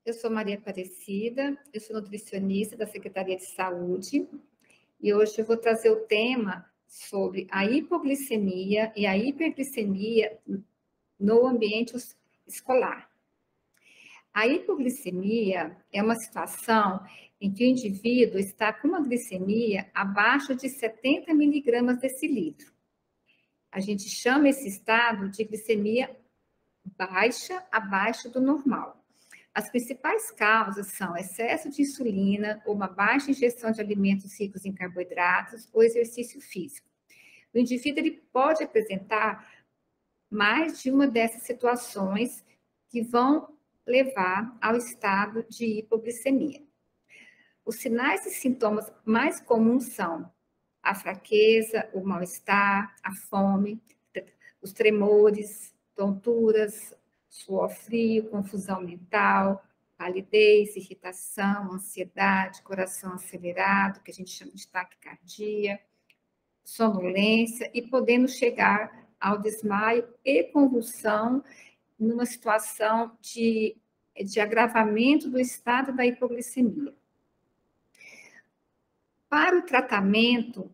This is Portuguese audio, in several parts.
Eu sou Maria Aparecida, eu sou nutricionista da Secretaria de Saúde e hoje eu vou trazer o tema sobre a hipoglicemia e a hiperglicemia no ambiente escolar. A hipoglicemia é uma situação em que o indivíduo está com uma glicemia abaixo de 70 miligramas decilitro. A gente chama esse estado de glicemia baixa, abaixo do normal. As principais causas são excesso de insulina, ou uma baixa ingestão de alimentos ricos em carboidratos, ou exercício físico. O indivíduo ele pode apresentar mais de uma dessas situações que vão levar ao estado de hipoglicemia. Os sinais e sintomas mais comuns são a fraqueza, o mal-estar, a fome, os tremores, tonturas, suor frio, confusão mental, palidez, irritação, ansiedade, coração acelerado, que a gente chama de taquicardia, sonolência e podendo chegar ao desmaio e convulsão numa situação de agravamento do estado da hipoglicemia. Para o tratamento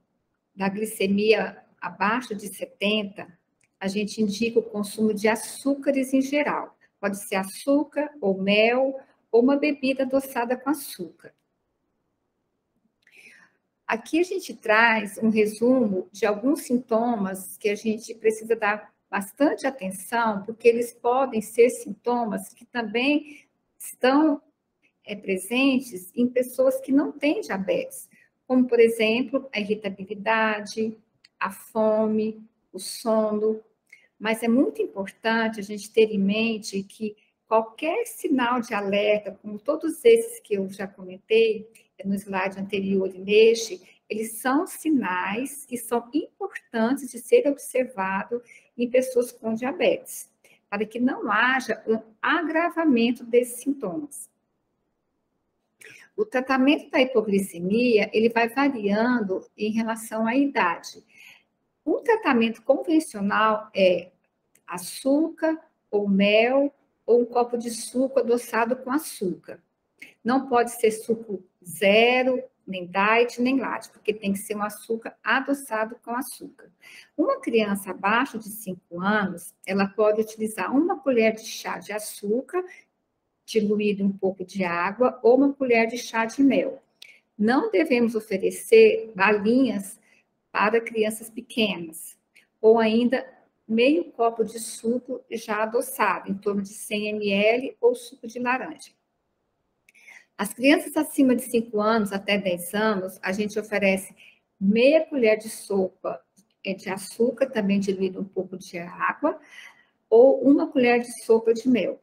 da glicemia abaixo de 70, a gente indica o consumo de açúcares em geral. Pode ser açúcar, ou mel, ou uma bebida adoçada com açúcar. Aqui a gente traz um resumo de alguns sintomas que a gente precisa dar bastante atenção, porque eles podem ser sintomas que também estão presentes em pessoas que não têm diabetes, como, por exemplo, a irritabilidade, a fome, o sono. Mas é muito importante a gente ter em mente que qualquer sinal de alerta, como todos esses que eu já comentei no slide anterior e neste, eles são sinais que são importantes de ser observado em pessoas com diabetes, para que não haja um agravamento desses sintomas. O tratamento da hipoglicemia, ele vai variando em relação à idade. Um tratamento convencional é açúcar ou mel ou um copo de suco adoçado com açúcar. Não pode ser suco zero, nem diet, nem latte, porque tem que ser um açúcar adoçado com açúcar. Uma criança abaixo de 5 anos, ela pode utilizar uma colher de chá de açúcar, diluído em um pouco de água, ou uma colher de chá de mel. Não devemos oferecer balinhas para crianças pequenas, ou ainda meio copo de suco já adoçado, em torno de 100 ml, ou suco de laranja. As crianças acima de 5 anos até 10 anos, a gente oferece meia colher de sopa de açúcar, também diluído um pouco de água, ou uma colher de sopa de mel.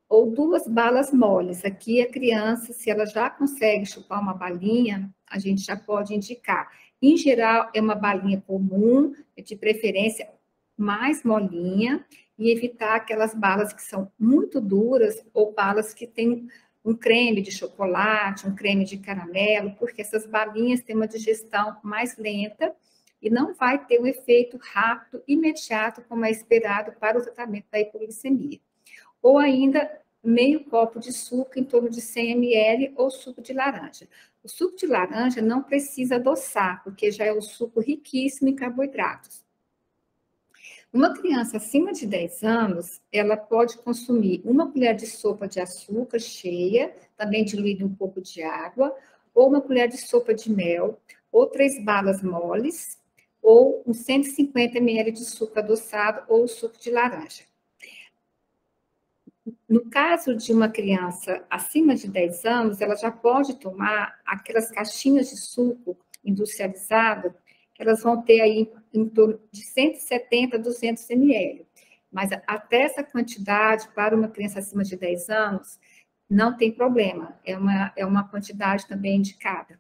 Ou 2 balas moles. Aqui a criança, se ela já consegue chupar uma balinha, a gente já pode indicar. Em geral, é uma balinha comum, de preferência mais molinha, e evitar aquelas balas que são muito duras, ou balas que têm um creme de chocolate, um creme de caramelo, porque essas balinhas têm uma digestão mais lenta e não vai ter um efeito rápido, imediato, como é esperado para o tratamento da hipoglicemia. Ou ainda meio copo de suco em torno de 100 ml ou suco de laranja. O suco de laranja não precisa adoçar, porque já é um suco riquíssimo em carboidratos. Uma criança acima de 10 anos, ela pode consumir uma colher de sopa de açúcar cheia, também diluído um pouco de água, ou uma colher de sopa de mel, ou 3 balas moles, ou uns 150 ml de suco adoçado ou suco de laranja. No caso de uma criança acima de 10 anos, ela já pode tomar aquelas caixinhas de suco industrializado, que elas vão ter aí em torno de 170 a 200 ml. Mas até essa quantidade, para uma criança acima de 10 anos, não tem problema, é uma quantidade também indicada.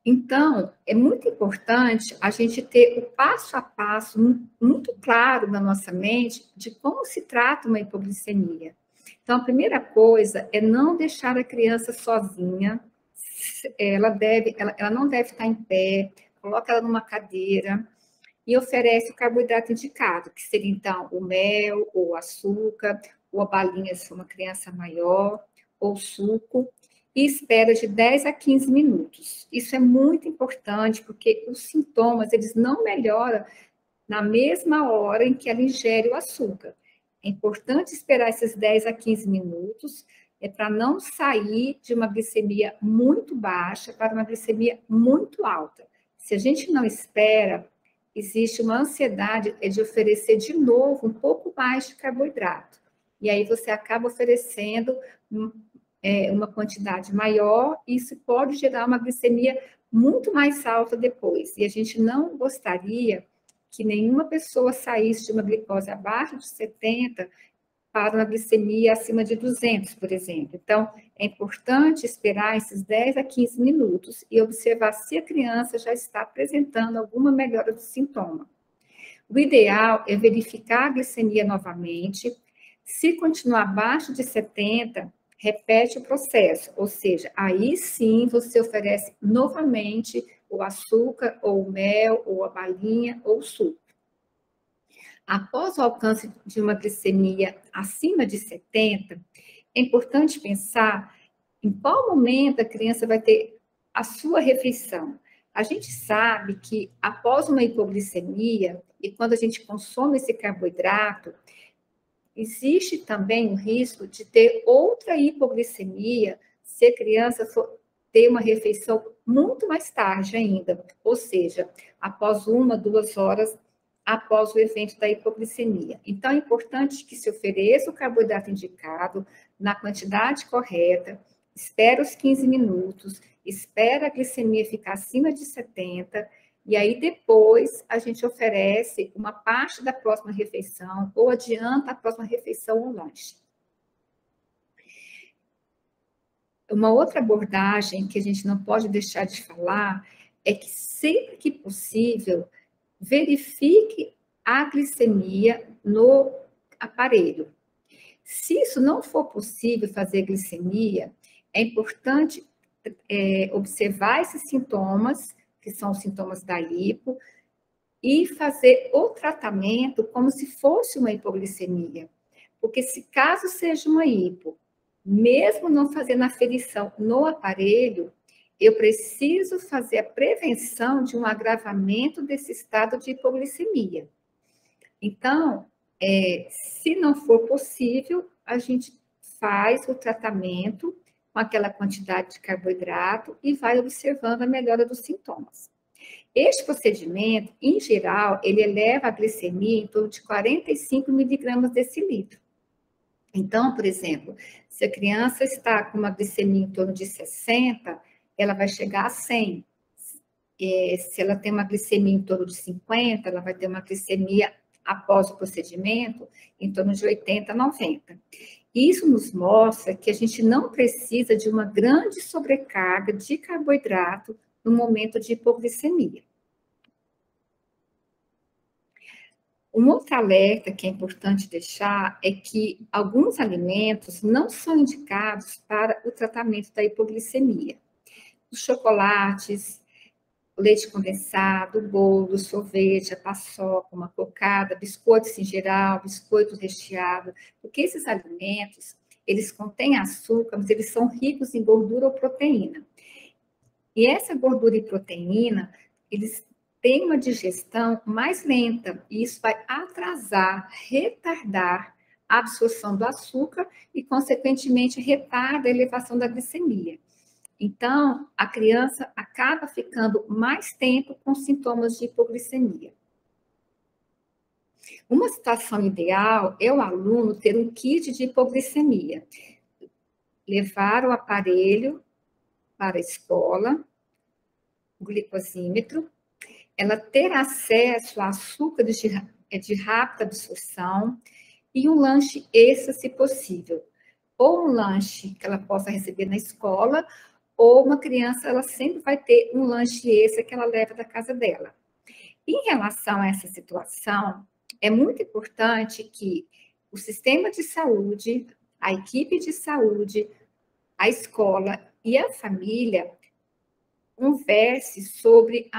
Então, é muito importante a gente ter o passo a passo muito claro na nossa mente de como se trata uma hipoglicemia. Então, a primeira coisa é não deixar a criança sozinha, ela não deve estar em pé, coloca ela numa cadeira, e oferece o carboidrato indicado, que seria, então, o mel, ou o açúcar, ou a balinha se for uma criança maior, ou suco, e espera de 10 a 15 minutos. Isso é muito importante, porque os sintomas, eles não melhoram na mesma hora em que ela ingere o açúcar. É importante esperar esses 10 a 15 minutos, para não sair de uma glicemia muito baixa para uma glicemia muito alta. Se a gente não espera, existe uma ansiedade de oferecer de novo um pouco mais de carboidrato. E aí você acaba oferecendo uma quantidade maior, e isso pode gerar uma glicemia muito mais alta depois. E a gente não gostaria que nenhuma pessoa saísse de uma glicose abaixo de 70 para uma glicemia acima de 200, por exemplo. Então, é importante esperar esses 10 a 15 minutos e observar se a criança já está apresentando alguma melhora do sintoma. O ideal é verificar a glicemia novamente. Se continuar abaixo de 70, repete o processo, ou seja, aí sim você oferece novamente o açúcar, ou o mel, ou a balinha, ou o suco. Após o alcance de uma glicemia acima de 70, é importante pensar em qual momento a criança vai ter a sua refeição. A gente sabe que após uma hipoglicemia, e quando a gente consome esse carboidrato, existe também o risco de ter outra hipoglicemia se a criança for ter uma refeição muito mais tarde ainda, ou seja, após 1, 2 horas após o evento da hipoglicemia. Então, é importante que se ofereça o carboidrato indicado na quantidade correta, espera os 15 minutos, espera a glicemia ficar acima de 70, e aí depois a gente oferece uma parte da próxima refeição ou adianta a próxima refeição ou lanche. Uma outra abordagem que a gente não pode deixar de falar é que sempre que possível, verifique a glicemia no aparelho. Se isso não for possível fazer glicemia, é importante observar esses sintomas, que são os sintomas da hipo, e fazer o tratamento como se fosse uma hipoglicemia. Porque se caso seja uma hipo, mesmo não fazendo aferição no aparelho, eu preciso fazer a prevenção de um agravamento desse estado de hipoglicemia. Então, se não for possível, a gente faz o tratamento com aquela quantidade de carboidrato e vai observando a melhora dos sintomas. Este procedimento, em geral, ele eleva a glicemia em torno de 45 miligramas decilitro. Então, por exemplo, se a criança está com uma glicemia em torno de 60, ela vai chegar a 100. Se ela tem uma glicemia em torno de 50, ela vai ter uma glicemia após o procedimento em torno de 80, 90. Isso nos mostra que a gente não precisa de uma grande sobrecarga de carboidrato no momento de hipoglicemia. Um outro alerta que é importante deixar é que alguns alimentos não são indicados para o tratamento da hipoglicemia. Os chocolates, o leite condensado, o bolo, o sorvete, a paçoca, uma cocada, biscoitos em geral, biscoito recheado, porque esses alimentos, eles contêm açúcar, mas eles são ricos em gordura ou proteína. E essa gordura e proteína, eles têm uma digestão mais lenta, e isso vai atrasar, retardar a absorção do açúcar e, consequentemente, retarda a elevação da glicemia. Então, a criança acaba ficando mais tempo com sintomas de hipoglicemia. Uma situação ideal é o aluno ter um kit de hipoglicemia, levar o aparelho para a escola, o glicosímetro, ela ter acesso a açúcar de rápida absorção e um lanche extra, se possível. Ou um lanche que ela possa receber na escola, ou uma criança, ela sempre vai ter um lanche extra que ela leva da casa dela. Em relação a essa situação, é muito importante que o sistema de saúde, a equipe de saúde, a escola e a família converse sobre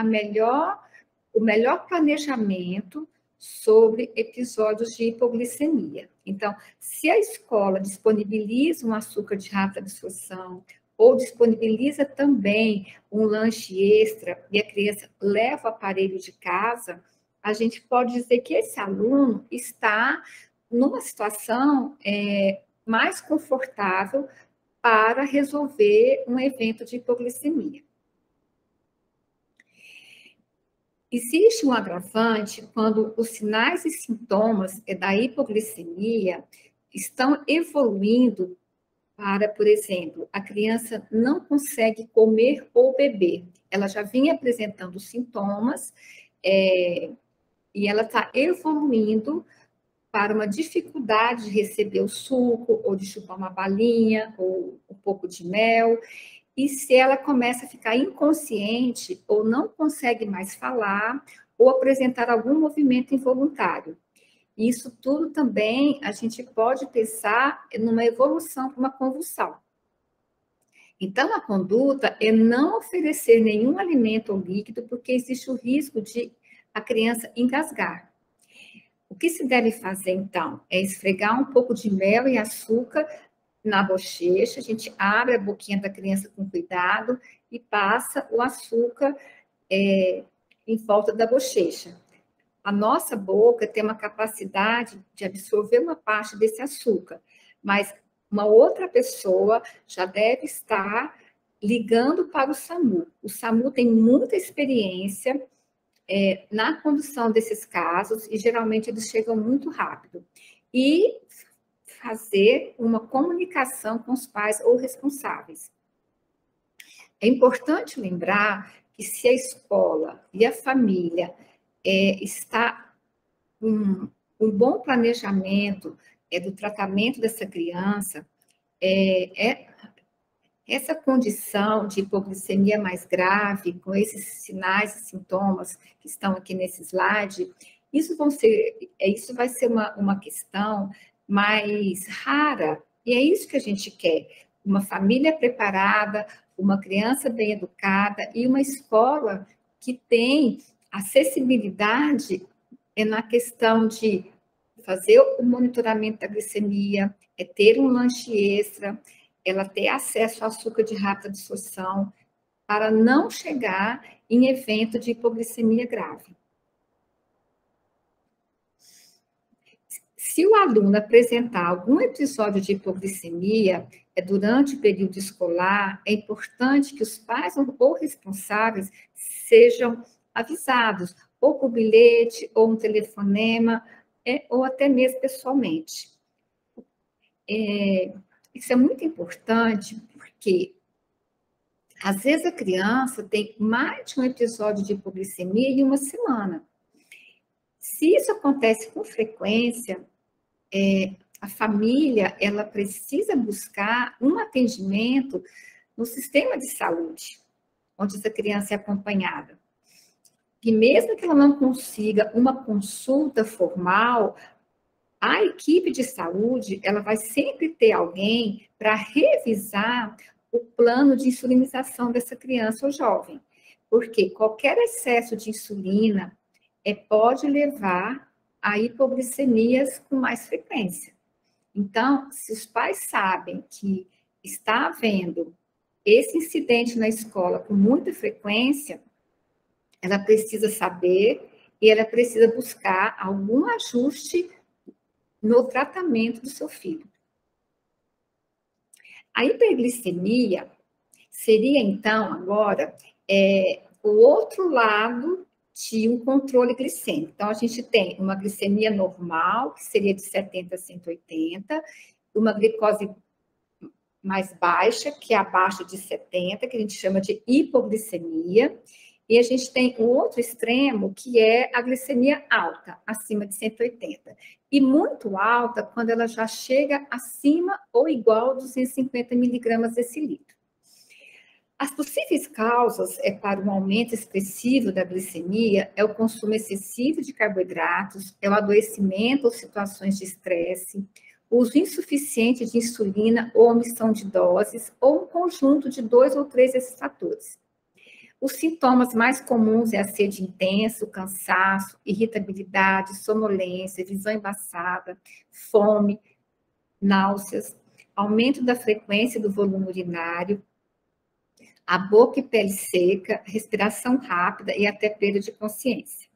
o melhor planejamento sobre episódios de hipoglicemia. Então, se a escola disponibiliza um açúcar de rápida absorção, ou disponibiliza também um lanche extra e a criança leva o aparelho de casa, a gente pode dizer que esse aluno está numa situação mais confortável para resolver um evento de hipoglicemia. Existe um agravante quando os sinais e sintomas da hipoglicemia estão evoluindo para, por exemplo, a criança não consegue comer ou beber. Ela já vinha apresentando sintomas e ela está evoluindo para uma dificuldade de receber o suco, ou de chupar uma balinha, ou um pouco de mel. E se ela começa a ficar inconsciente, ou não consegue mais falar, ou apresentar algum movimento involuntário. Isso tudo também a gente pode pensar numa evolução para uma convulsão. Então, a conduta é não oferecer nenhum alimento ou líquido, porque existe o risco de a criança engasgar. O que se deve fazer, então, é esfregar um pouco de mel e açúcar na bochecha, a gente abre a boquinha da criança com cuidado e passa o açúcar em volta da bochecha. A nossa boca tem uma capacidade de absorver uma parte desse açúcar, mas uma outra pessoa já deve estar ligando para o SAMU. O SAMU tem muita experiência na condução desses casos e geralmente eles chegam muito rápido. E fazer uma comunicação com os pais ou responsáveis. É importante lembrar que se a escola e a família está com um bom planejamento do tratamento dessa criança, essa condição de hipoglicemia mais grave, com esses sinais e sintomas que estão aqui nesse slide, isso vai ser uma questão mais rara, e é isso que a gente quer. Uma família preparada, uma criança bem educada e uma escola que tem acessibilidade na questão de fazer o monitoramento da glicemia, ter um lanche extra, ela ter acesso ao açúcar de rápida absorção, para não chegar em evento de hipoglicemia grave. Se o aluno apresentar algum episódio de hipoglicemia durante o período escolar, é importante que os pais ou responsáveis sejam avisados, ou por bilhete, ou um telefonema, ou até mesmo pessoalmente. Isso é muito importante porque, às vezes, a criança tem mais de um episódio de hipoglicemia em uma semana. Se isso acontece com frequência, a família ela precisa buscar um atendimento no sistema de saúde, onde essa criança é acompanhada. E mesmo que ela não consiga uma consulta formal, a equipe de saúde ela vai sempre ter alguém para revisar o plano de insulinização dessa criança ou jovem, porque qualquer excesso de insulina pode levar a hipoglicemias com mais frequência. Então, se os pais sabem que está havendo esse incidente na escola com muita frequência, ela precisa saber e ela precisa buscar algum ajuste no tratamento do seu filho. A hiperglicemia seria, então, agora, o outro lado de um controle glicêmico. Então, a gente tem uma glicemia normal, que seria de 70 a 180, uma glicose mais baixa, que é abaixo de 70, que a gente chama de hipoglicemia, e a gente tem o outro extremo, que é a glicemia alta, acima de 180, e muito alta quando ela já chega acima ou igual a 250 miligramas decilitro. As possíveis causas para um aumento expressivo da glicemia é o consumo excessivo de carboidratos, é o adoecimento ou situações de estresse, o uso insuficiente de insulina ou omissão de doses, ou um conjunto de 2 ou 3 desses fatores. Os sintomas mais comuns é a sede intensa, o cansaço, irritabilidade, sonolência, visão embaçada, fome, náuseas, aumento da frequência do volume urinário, a boca e pele seca, respiração rápida e até perda de consciência.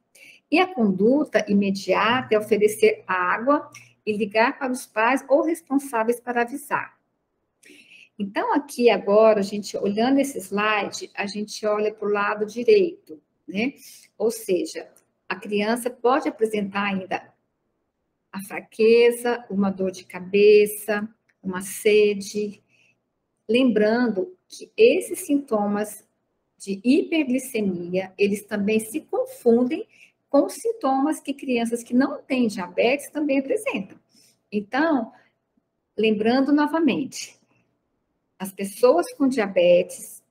E a conduta imediata é oferecer água e ligar para os pais ou responsáveis para avisar. Então, aqui agora, a gente olhando esse slide, a gente olha para o lado direito, né? Ou seja, a criança pode apresentar ainda a fraqueza, uma dor de cabeça, uma sede. Lembrando que esses sintomas de hiperglicemia, eles também se confundem com os sintomas que crianças que não têm diabetes também apresentam. Então, lembrando novamente, as pessoas com diabetes,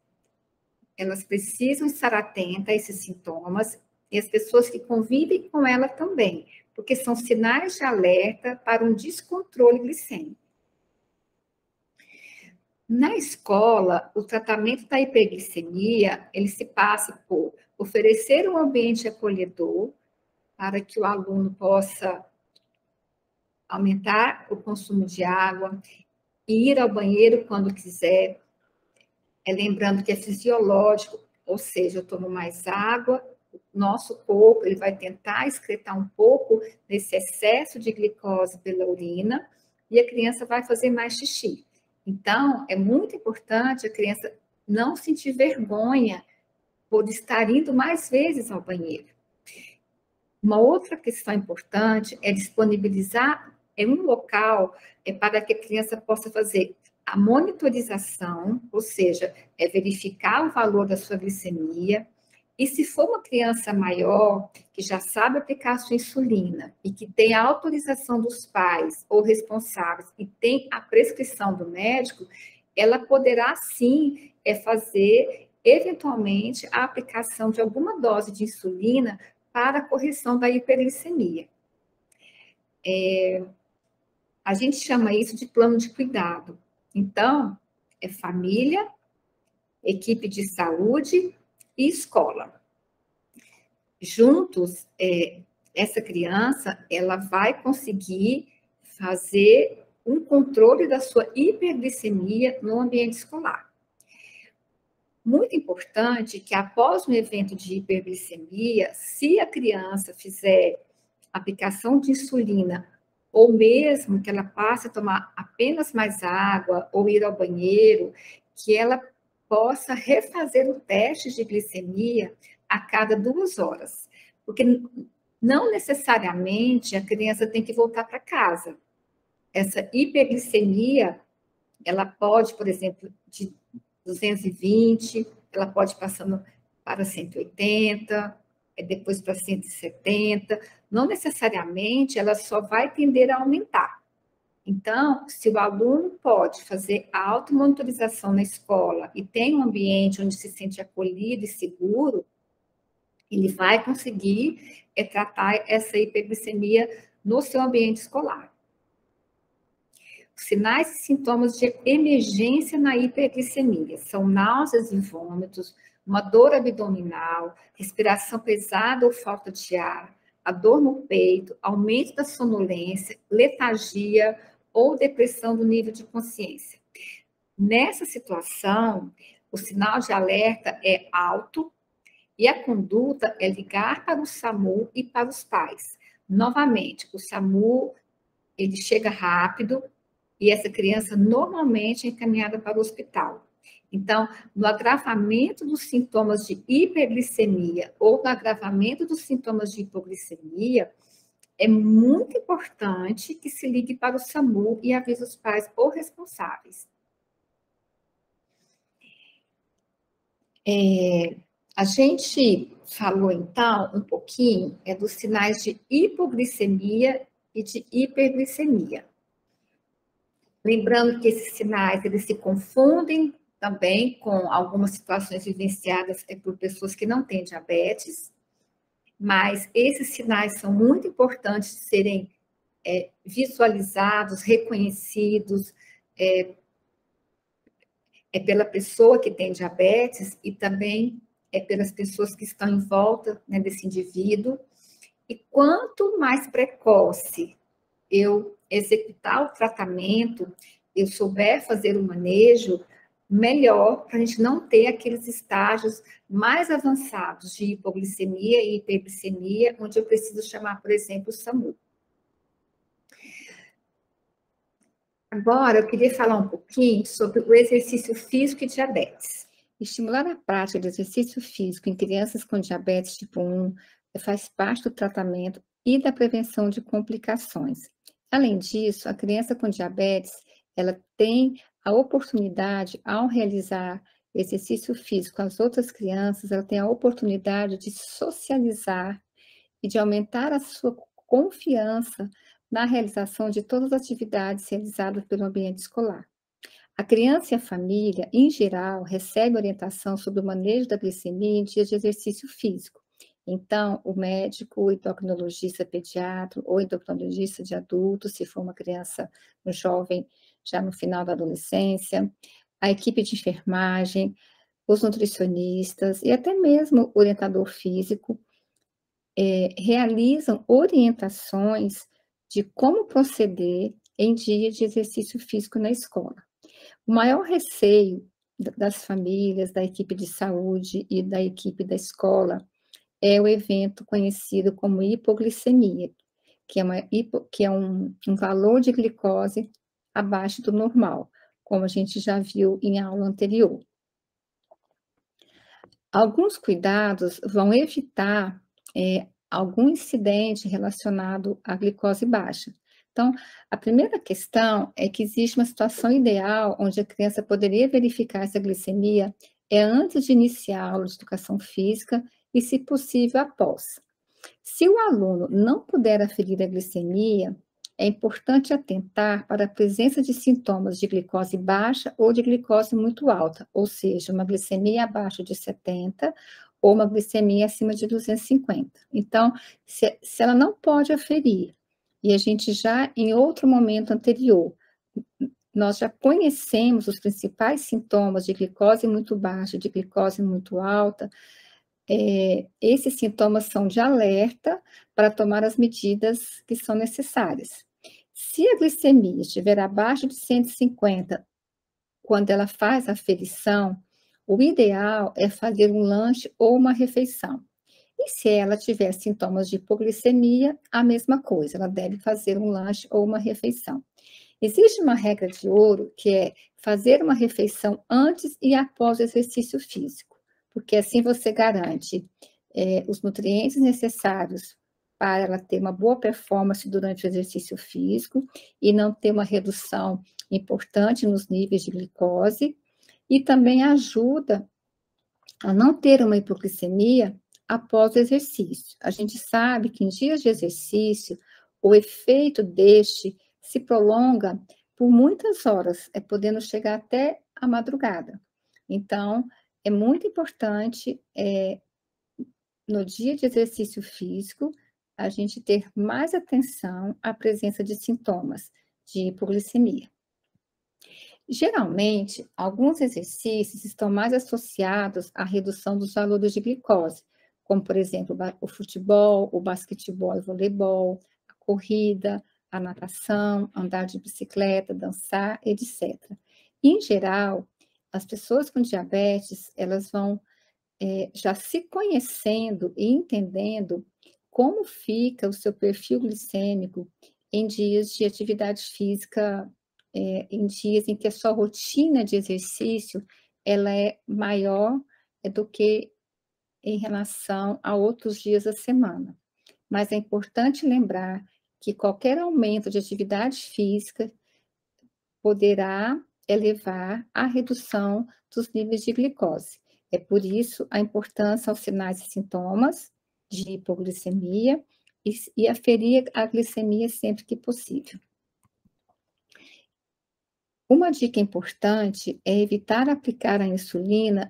elas precisam estar atentas a esses sintomas e as pessoas que convivem com ela também, porque são sinais de alerta para um descontrole glicêmico. Na escola, o tratamento da hiperglicemia, ele se passa por oferecer um ambiente acolhedor para que o aluno possa aumentar o consumo de água e ir ao banheiro quando quiser. Lembrando que é fisiológico, ou seja, eu tomo mais água, o nosso corpo ele vai tentar excretar um pouco desse excesso de glicose pela urina e a criança vai fazer mais xixi. Então, é muito importante a criança não sentir vergonha por estar indo mais vezes ao banheiro. Uma outra questão importante é disponibilizar um local para que a criança possa fazer a monitorização, ou seja, verificar o valor da sua glicemia. E se for uma criança maior, que já sabe aplicar a sua insulina e que tem a autorização dos pais ou responsáveis e tem a prescrição do médico, ela poderá sim fazer, eventualmente, a aplicação de alguma dose de insulina para a correção da hiperglicemia. A gente chama isso de plano de cuidado. Então, é família, equipe de saúde e escola. Juntos, essa criança, ela vai conseguir fazer um controle da sua hiperglicemia no ambiente escolar. Muito importante que após um evento de hiperglicemia, se a criança fizer aplicação de insulina, ou mesmo que ela passe a tomar apenas mais água ou ir ao banheiro, que ela possa refazer o teste de glicemia a cada 2 horas. Porque não necessariamente a criança tem que voltar para casa. Essa hiperglicemia, ela pode, por exemplo, de 220, ela pode passando para 180, depois para 170, não necessariamente ela só vai tender a aumentar. Então, se o aluno pode fazer a automonitorização na escola e tem um ambiente onde se sente acolhido e seguro, ele vai conseguir tratar essa hiperglicemia no seu ambiente escolar. Sinais e sintomas de emergência na hiperglicemia são náuseas e vômitos, uma dor abdominal, respiração pesada ou falta de ar, a dor no peito, aumento da sonolência, letargia ou depressão do nível de consciência. Nessa situação, o sinal de alerta é alto e a conduta é ligar para o SAMU e para os pais. Novamente, o SAMU ele chega rápido, e essa criança normalmente é encaminhada para o hospital. Então, no agravamento dos sintomas de hiperglicemia ou no agravamento dos sintomas de hipoglicemia, é muito importante que se ligue para o SAMU e avise os pais ou responsáveis. A gente falou, então, um pouquinho dos sinais de hipoglicemia e de hiperglicemia. Lembrando que esses sinais, eles se confundem também com algumas situações vivenciadas por pessoas que não têm diabetes, mas esses sinais são muito importantes de serem visualizados, reconhecidos pela pessoa que tem diabetes e também pelas pessoas que estão em volta, né, desse indivíduo. E quanto mais precoce eu executar o tratamento, eu souber fazer o manejo, melhor para a gente não ter aqueles estágios mais avançados de hipoglicemia e hiperglicemia, onde eu preciso chamar, por exemplo, o SAMU. Agora, eu queria falar um pouquinho sobre o exercício físico e diabetes. Estimular a prática de exercício físico em crianças com diabetes tipo 1 faz parte do tratamento e da prevenção de complicações. Além disso, a criança com diabetes, ela tem a oportunidade, ao realizar exercício físico com as outras crianças, ela tem a oportunidade de socializar e de aumentar a sua confiança na realização de todas as atividades realizadas pelo ambiente escolar. A criança e a família, em geral, recebem orientação sobre o manejo da glicemia em dias de exercício físico. Então, o médico, o endocrinologista pediatra ou endocrinologista de adultos, se for uma criança, um jovem já no final da adolescência, a equipe de enfermagem, os nutricionistas e até mesmo o orientador físico realizam orientações de como proceder em dia de exercício físico na escola. O maior receio das famílias, da equipe de saúde e da equipe da escola é o evento conhecido como hipoglicemia, que é um valor de glicose abaixo do normal, como a gente já viu em aula anterior. Alguns cuidados vão evitar algum incidente relacionado à glicose baixa. Então, a primeira questão é que existe uma situação ideal onde a criança poderia verificar essa glicemia antes de iniciar a aula de educação física e, se possível, após. Se o aluno não puder aferir a glicemia, é importante atentar para a presença de sintomas de glicose baixa ou de glicose muito alta, ou seja, uma glicemia abaixo de 70 ou uma glicemia acima de 250. Então, se ela não pode aferir, e a gente já, em outro momento anterior, nós já conhecemos os principais sintomas de glicose muito baixa, de glicose muito alta, esses sintomas são de alerta para tomar as medidas que são necessárias. Se a glicemia estiver abaixo de 150, quando ela faz a aferição, o ideal é fazer um lanche ou uma refeição. E se ela tiver sintomas de hipoglicemia, a mesma coisa, ela deve fazer um lanche ou uma refeição. Existe uma regra de ouro que é fazer uma refeição antes e após o exercício físico, porque assim você garante os nutrientes necessários para ela ter uma boa performance durante o exercício físico e não ter uma redução importante nos níveis de glicose, e também ajuda a não ter uma hipoglicemia após o exercício. A gente sabe que em dias de exercício, o efeito deste se prolonga por muitas horas, podendo chegar até a madrugada. Então, é muito importante, no dia de exercício físico, a gente ter mais atenção à presença de sintomas de hipoglicemia. Geralmente, alguns exercícios estão mais associados à redução dos valores de glicose, como, por exemplo, o futebol, o basquetebol e voleibol, a corrida, a natação, andar de bicicleta, dançar, etc. Em geral, as pessoas com diabetes, elas vão já se conhecendo e entendendo como fica o seu perfil glicêmico em dias de atividade física, em dias em que a sua rotina de exercício ela é maior do que em relação a outros dias da semana. Mas é importante lembrar que qualquer aumento de atividade física poderá levar à redução dos níveis de glicose. É por isso a importância aos sinais e sintomas de hipoglicemia e aferir a glicemia sempre que possível. Uma dica importante é evitar aplicar a insulina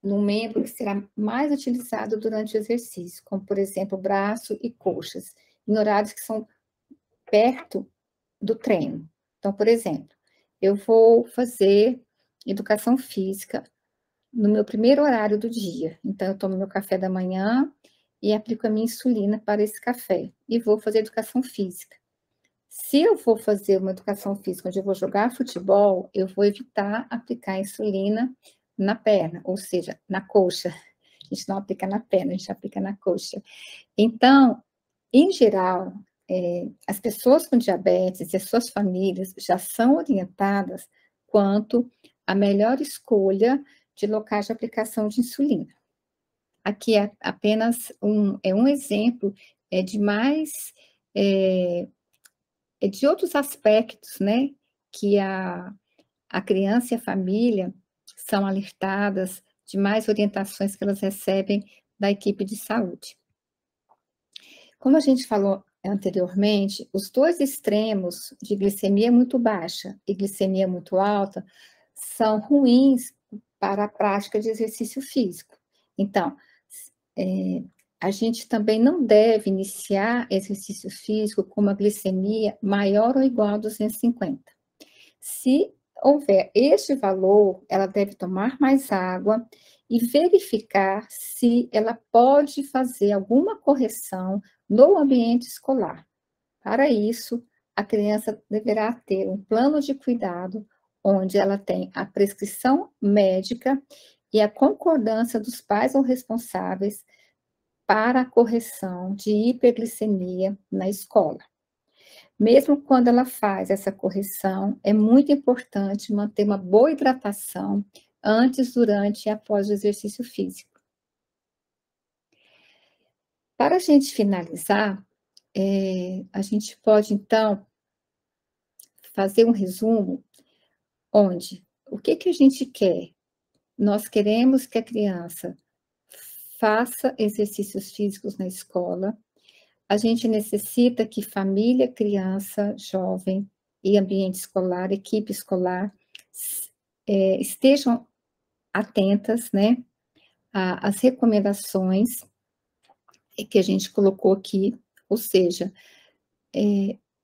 no membro que será mais utilizado durante o exercício, como, por exemplo, braço e coxas, em horários que são perto do treino. Então, por exemplo, eu vou fazer educação física no meu primeiro horário do dia. Então, eu tomo meu café da manhã e aplico a minha insulina para esse café, e vou fazer educação física. Se eu for fazer uma educação física onde eu vou jogar futebol, eu vou evitar aplicar insulina na perna, ou seja, na coxa. A gente não aplica na perna, a gente aplica na coxa. Então, em geral, as pessoas com diabetes e as suas famílias já são orientadas quanto à melhor escolha de locais de aplicação de insulina. Aqui é apenas um exemplo de mais, de outros aspectos, né, que a criança e a família são alertadas, de mais orientações que elas recebem da equipe de saúde. Como a gente falou anteriormente, os dois extremos de glicemia muito baixa e glicemia muito alta são ruins para a prática de exercício físico. Então, a gente também não deve iniciar exercício físico com uma glicemia maior ou igual a 250. Se houver este valor, ela deve tomar mais água e verificar se ela pode fazer alguma correção no ambiente escolar. Para isso, a criança deverá ter um plano de cuidado onde ela tem a prescrição médica e a concordância dos pais ou responsáveis para a correção de hiperglicemia na escola. Mesmo quando ela faz essa correção, é muito importante manter uma boa hidratação antes, durante e após o exercício físico. Para a gente finalizar, a gente pode, então, fazer um resumo onde o que a gente quer? Nós queremos que a criança faça exercícios físicos na escola. A gente necessita que família, criança, jovem e ambiente escolar, equipe escolar, estejam atentas, né, às recomendações que a gente colocou aqui, ou seja,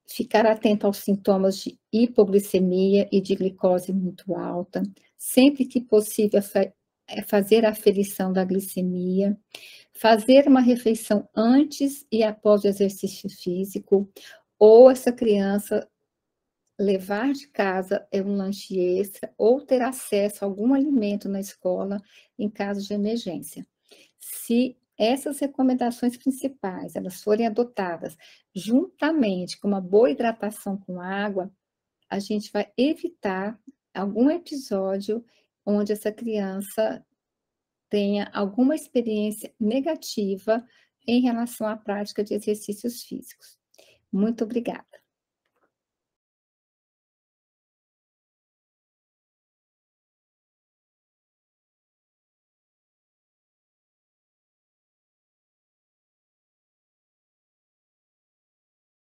ficar atento aos sintomas de hipoglicemia e de glicose muito alta, sempre que possível fazer a aferição da glicemia, fazer uma refeição antes e após o exercício físico, ou essa criança levar de casa um lanche extra, ou ter acesso a algum alimento na escola em caso de emergência. Se essas recomendações principais, elas forem adotadas juntamente com uma boa hidratação com água, a gente vai evitar algum episódio onde essa criança tenha alguma experiência negativa em relação à prática de exercícios físicos. Muito obrigada.